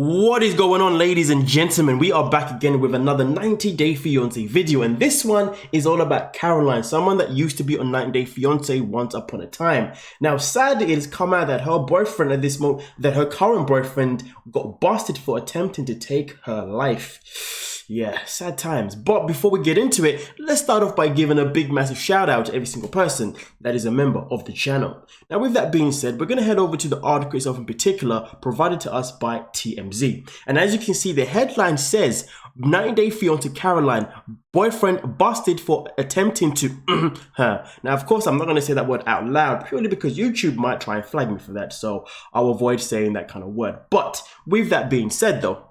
What is going on, ladies and gentlemen? We are back again with another 90 Day Fiance video, and this one is all about Caroline, someone that used to be on 90 Day Fiance once upon a time. Now, sadly, it has come out that her boyfriend at this moment, that her current boyfriend got busted for attempting to take her life. Yeah, sad times. But before we get into it, let's start off by giving a big massive shout out to every single person that is a member of the channel. Now, with that being said, we're going to head over to the article itself in particular, provided to us by TMZ. And as you can see, the headline says, 90 Day Fiance Caroline, boyfriend busted for attempting to her. Now, of course, I'm not going to say that word out loud, purely because YouTube might try and flag me for that. So I'll avoid saying that kind of word. But with that being said, though,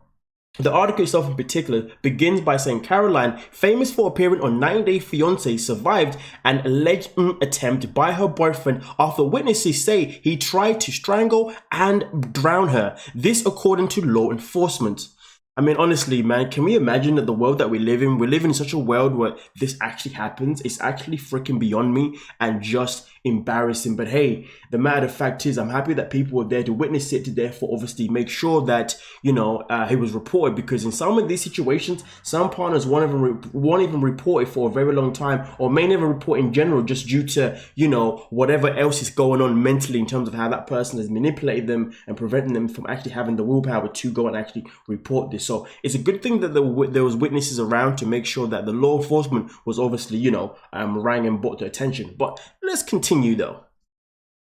the article itself in particular begins by saying Caroline, famous for appearing on 90 Day Fiance, survived an alleged attempt by her boyfriend after witnesses say he tried to strangle and drown her. This according to law enforcement. I mean, honestly, man, can we imagine that the world that we live in such a world where this actually happens? It's actually freaking beyond me and just embarrassing. But hey, the matter of fact is, I'm happy that people were there to witness it, to therefore obviously make sure that, you know, he was reported, because in some of these situations, some partners won't even report it for a very long time, or may never report in general, just due to, you know, whatever else is going on mentally in terms of how that person has manipulated them and preventing them from actually having the willpower to go and actually report this. So it's a good thing that there was witnesses around to make sure that the law enforcement was obviously, you know, rang and brought to attention. But let's continue though.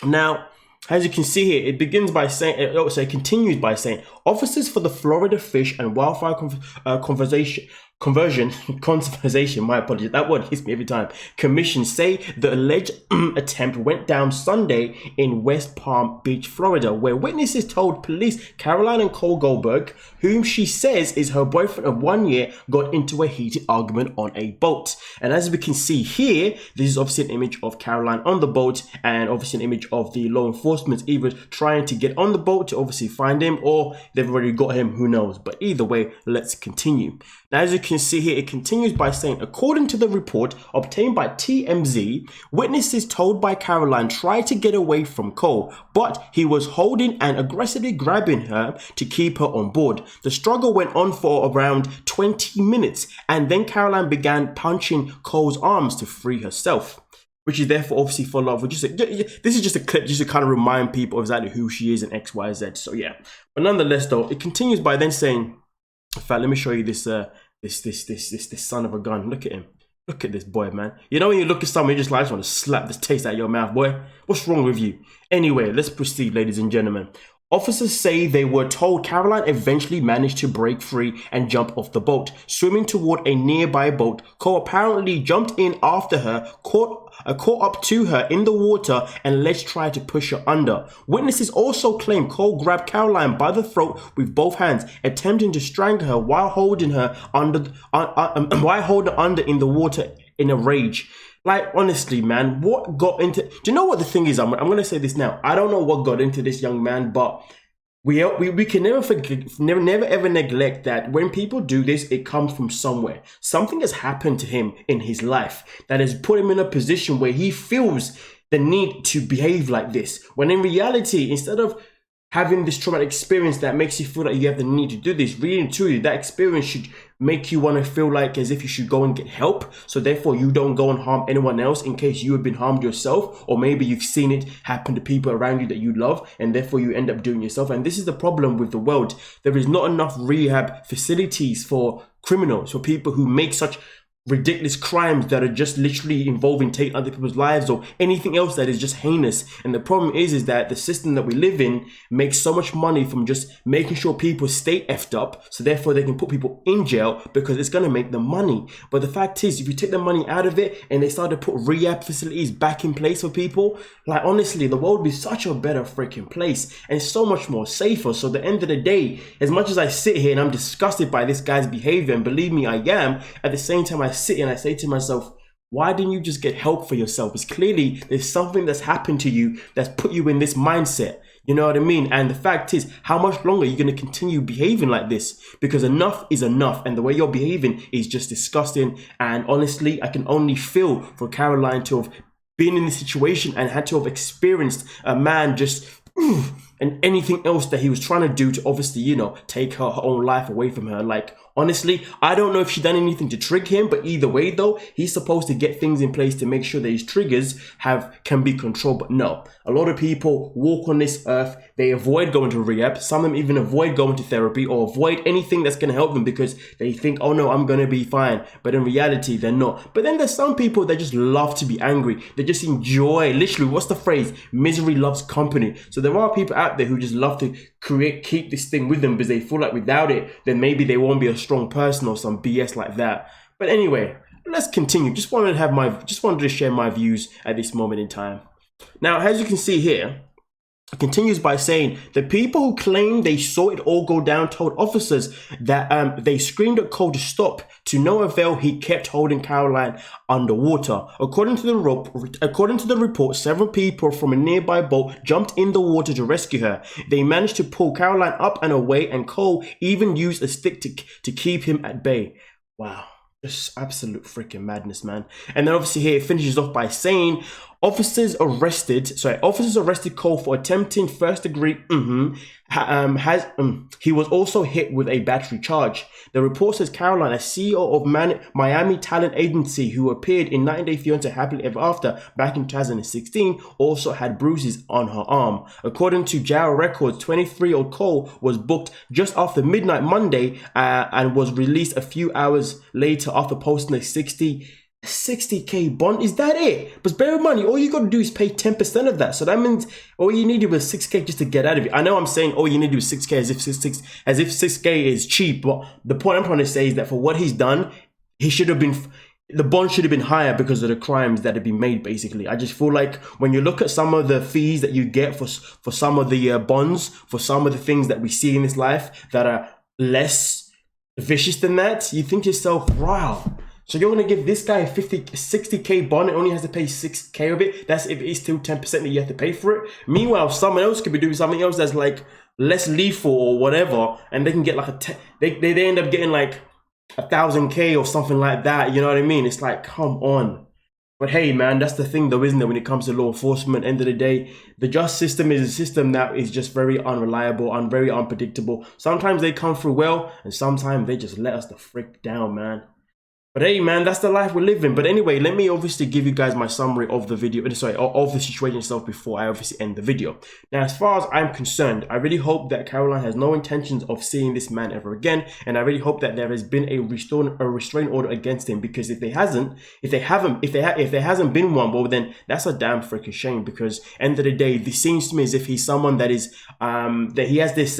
Now, as you can see here, it begins by saying, it continues by saying, officers for the Florida Fish and Wildfire Conservation, my apologies, that word hits me every time, Commission say the alleged attempt went down Sunday in West Palm Beach, Florida, where witnesses told police Caroline and Cole Goldberg, whom she says is her boyfriend of 1 year, got into a heated argument on a boat. And as we can see here, this is obviously an image of Caroline on the boat, and obviously an image of the law enforcement either trying to get on the boat to obviously find him, or they've already got him, who knows. But either way, let's continue. Now, as you can see here, it continues by saying, according to the report obtained by TMZ, witnesses told by Caroline tried to get away from Cole, but he was holding and aggressively grabbing her to keep her on board. The struggle went on for around 20 minutes, and then Caroline began punching Cole's arms to free herself, which is therefore obviously for love. This is just a clip just to kind of remind people exactly who she is and X, Y, Z. So yeah, but nonetheless though, it continues by then saying, in fact, let me show you this this son of a gun. Look at him. Look at this boy, man. You know when you look at someone, you just like, I just want to slap this taste out of your mouth, boy. What's wrong with you? Anyway, let's proceed, ladies and gentlemen. Officers say they were told Caroline eventually managed to break free and jump off the boat. Swimming toward a nearby boat, Cole apparently jumped in after her, caught up to her in the water, and let's try to push her under. Witnesses also claim Cole grabbed Caroline by the throat with both hands, attempting to strangle her while holding her under in the water in a rage. Like, honestly, man, what got into... Do you know what the thing is? I'm going to say this now. I don't know what got into this young man, but we can never ever neglect that when people do this, it comes from somewhere. Something has happened to him in his life that has put him in a position where he feels the need to behave like this. When in reality, instead of having this traumatic experience that makes you feel like you have the need to do this, really and truly, that experience should make you want to feel like as if you should go and get help, so therefore you don't go and harm anyone else in case you have been harmed yourself, or maybe you've seen it happen to people around you that you love, and therefore you end up doing yourself. And this is the problem with the world. There is not enough rehab facilities for criminals, for people who make such ridiculous crimes that are just literally involving taking other people's lives, or anything else that is just heinous. And the problem is that the system that we live in makes so much money from just making sure people stay effed up, so therefore they can put people in jail because it's going to make them money. But the fact is, if you take the money out of it and they start to put rehab facilities back in place for people, like, honestly, the world would be such a better freaking place and so much more safer. So at the end of the day, as much as I sit here and I'm disgusted by this guy's behavior, and believe me, I am, at the same time I sit and I say to myself, why didn't you just get help for yourself? It's clearly there's something that's happened to you that's put you in this mindset. You know what I mean? And the fact is, how much longer are you going to continue behaving like this? Because enough is enough, and the way you're behaving is just disgusting. And honestly, I can only feel for Caroline to have been in this situation and had to have experienced a man just and anything else that he was trying to do to obviously, you know, take her own life away from her. Like, honestly, I don't know if she done anything to trigger him, but either way though, he's supposed to get things in place to make sure that his triggers can be controlled. But no, a lot of people walk on this earth, they avoid going to rehab. Some of them even avoid going to therapy or avoid anything that's going to help them because they think, oh no, I'm going to be fine. But in reality, they're not. But then there's some people that just love to be angry. They just enjoy, literally, what's the phrase? Misery loves company. So there are people out there who just love to keep this thing with them because they feel like without it, then maybe they won't be a strong person or some BS like that. But anyway, let's continue. Just wanted to share my views at this moment in time. Now, as you can see here, it continues by saying the people who claim they saw it all go down told officers that they screamed at Cole to stop. To no avail, he kept holding Caroline underwater. According to the report, several people from a nearby boat jumped in the water to rescue her. They managed to pull Caroline up and away, and Cole even used a stick to keep him at bay. Wow. Just absolute freaking madness, man. And then obviously here it finishes off by saying officers arrested Cole for attempting first degree. He was also hit with a battery charge. The report says Caroline, a CEO of Miami talent agency who appeared in 90 Day Fiance Happily Ever After back in 2016, also had bruises on her arm. According to jail records, 23-year-old Cole was booked just after midnight Monday and was released a few hours later after posting a 60K bond. Is that it? But bear in mind, all you got to do is pay 10% of that. So that means all you needed was 6K just to get out of it. I know I'm saying all you need to do is 6K as if 6K is cheap, but the point I'm trying to say is that for what he's done, the bond should have been higher because of the crimes that have been made, basically. I just feel like when you look at some of the fees that you get for some of the bonds, for some of the things that we see in this life that are less vicious than that, you think to yourself, wow. So you're going to give this guy a 60K bond and only has to pay 6K of it? That's if it's still 10% that you have to pay for it. Meanwhile, someone else could be doing something else that's like less lethal or whatever, and they can get like they end up getting like 1,000K or something like that. You know what I mean? It's like, come on. But hey, man, that's the thing though, isn't it? When it comes to law enforcement, end of the day, the justice system is a system that is just very unreliable and very unpredictable. Sometimes they come through well, and sometimes they just let us the frick down, man. But hey, man, that's the life we're living. But anyway, let me obviously give you guys my summary of the video, of the situation itself before I obviously end the video. Now, as far as I'm concerned, I really hope that Caroline has no intentions of seeing this man ever again. And I really hope that there has been a restraining order against him, because if there hasn't been one, well, then that's a damn freaking shame, because end of the day, this seems to me as if he's someone that is, that he has this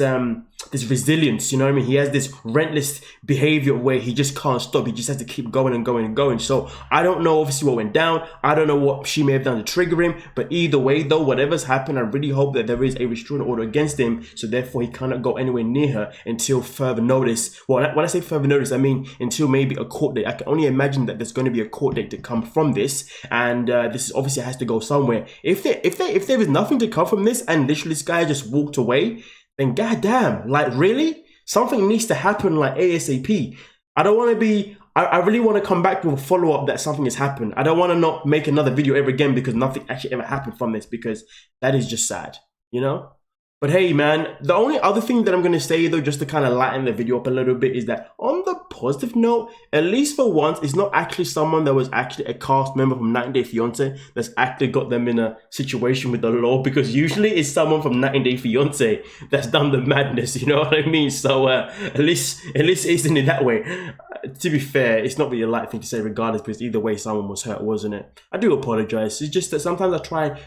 resilience, you know what I mean? He has this relentless behavior where he just can't stop. He just has to keep going and going and going. So I don't know obviously what went down. I don't know what she may have done to trigger him, but either way though, whatever's happened, I really hope that there is a restraining order against him, so therefore he cannot go anywhere near her until further notice. Well, when I say further notice, I mean until maybe a court date. I can only imagine that there's going to be a court date to come from this, and this obviously has to go somewhere. If there is nothing to come from this and literally this guy just walked away, then goddamn, like really? Something needs to happen like ASAP. I don't want to be, I really want to come back with a follow-up that something has happened. I don't want to not make another video ever again because nothing actually ever happened from this, because that is just sad, you know? But hey, man, the only other thing that I'm going to say, though, just to kind of lighten the video up a little bit, is that on the positive note, at least for once, it's not actually someone that was actually a cast member from 90 Day Fiance that's actually got them in a situation with the law, because usually it's someone from 90 Day Fiance that's done the madness, you know what I mean? So at least it isn't in that way. To be fair, it's not really a light thing to say regardless, because either way, someone was hurt, wasn't it? I do apologize. It's just that sometimes I try and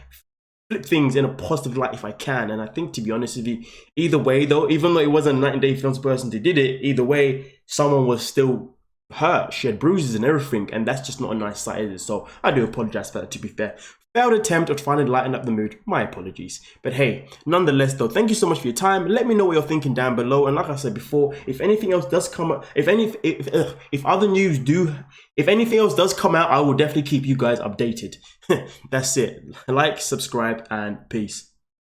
flip things in a positive light if I can, and I think, to be honest with you, either way though, even though it wasn't a 90 Day Fiance person who did it, either way, someone was still hurt. She had bruises and everything, and that's just not a nice sight, is it? So I do apologize for that, to be fair. Failed attempt at trying to lighten up the mood. My apologies. But hey, nonetheless though, thank you so much for your time. Let me know what you're thinking down below. And like I said before, if anything else does come up, if anything else does come out, I will definitely keep you guys updated. That's it. Like, subscribe, and peace.